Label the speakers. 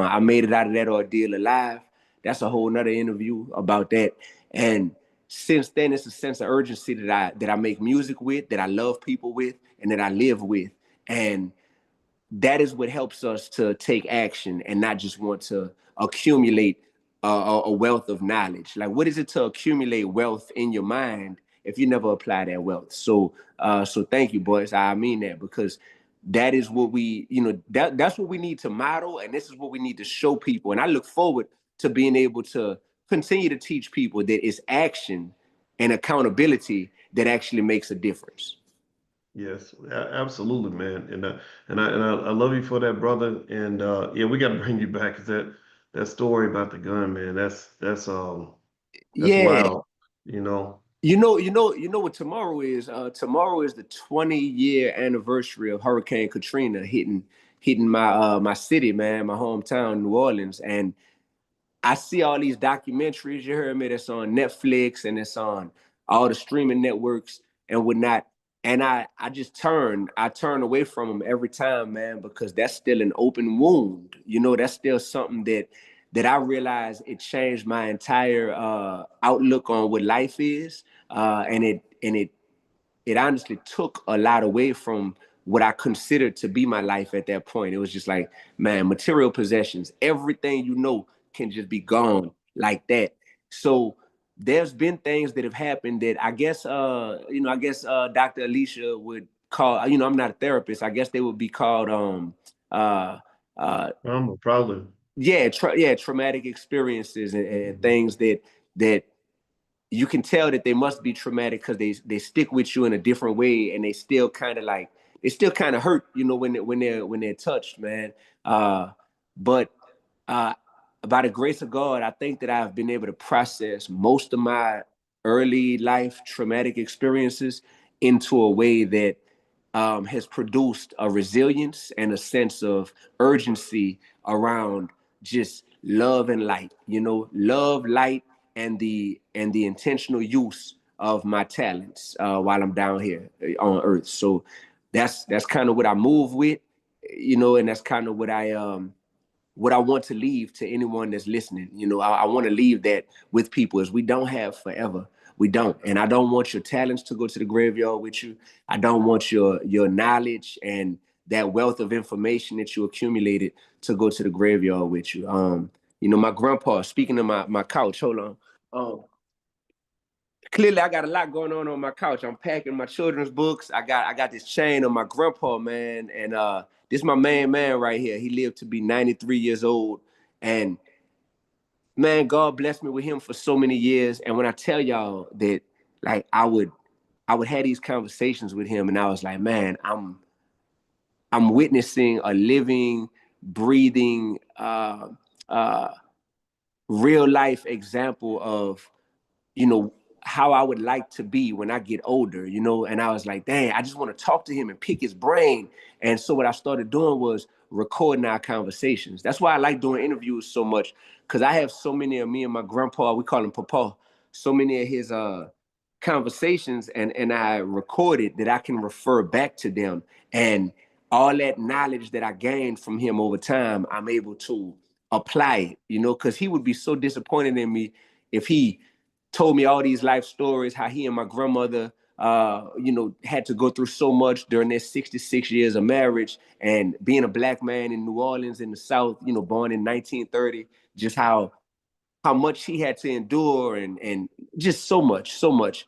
Speaker 1: I made it out of that ordeal alive. That's a whole nother interview about that. And since then, it's a sense of urgency that I make music with, that I love people with, and that I live with. And that is what helps us to take action and not just want to accumulate a wealth of knowledge. Like, what is it to accumulate wealth in your mind if you never apply that wealth? So thank you, boys. I mean that, because that is what that's what we need to model, and this is what we need to show people. And I look forward to being able to continue to teach people that it's action and accountability that actually makes a difference.
Speaker 2: Yes, absolutely, man. And I love you for that, brother. And yeah, we got to bring you back 'cause that story about the gun, man. That's
Speaker 1: Yeah.
Speaker 2: wild. You know.
Speaker 1: You know what tomorrow is? Tomorrow is the 20-year anniversary of Hurricane Katrina hitting my city, man, my hometown, New Orleans. And I see all these documentaries, you heard me, that's on Netflix and it's on all the streaming networks and whatnot. And I turn away from them every time, man, because that's still an open wound. That's still something that I realized it changed my entire outlook on what life is. And it honestly took a lot away from what I considered to be my life at that point. It was just like, man, material possessions, everything can just be gone like that. So there's been things that have happened that I guess Dr. Alicia would call, I'm not a therapist. I guess they would be called uh uh
Speaker 2: Probably.
Speaker 1: yeah, traumatic experiences and
Speaker 2: Mhm.
Speaker 1: things that you can tell that they must be traumatic because they stick with you in a different way, and they still kind of hurt, when they're touched, man. But uh, by the grace of God, I think that I've been able to process most of my early life traumatic experiences into a way that has produced a resilience and a sense of urgency around just love and light, love, light, and the intentional use of my talents while I'm down here on earth. So that's kind of what I move with, and that's kind of what I want to leave to anyone that's listening. I want to leave that with people, is we don't have forever. We don't. And I don't want your talents to go to the graveyard with you. I don't want your knowledge and that wealth of information that you accumulated to go to the graveyard with you. My grandpa, speaking of my couch, hold on. Clearly I got a lot going on my couch. I'm packing my children's books. I got this chain on my grandpa, man, and this is my main man right here. He lived to be 93 years old, and man, God blessed me with him for so many years. And when I tell y'all that, like, I would have these conversations with him, and I was like, man, I'm witnessing a living, breathing, uh, real life example of how I would like to be when I get older, and I was like, dang, I just want to talk to him and pick his brain. And so what I started doing was recording our conversations. That's why I like doing interviews so much, because I have so many of me and my grandpa, we call him Papa, so many of his conversations, and I recorded that I can refer back to them. And all that knowledge that I gained from him over time, I'm able to apply it, because he would be so disappointed in me if he told me all these life stories, how he and my grandmother, had to go through so much during their 66 years of marriage, and being a black man in New Orleans in the South, born in 1930, just how much he had to endure, and just so much, so much.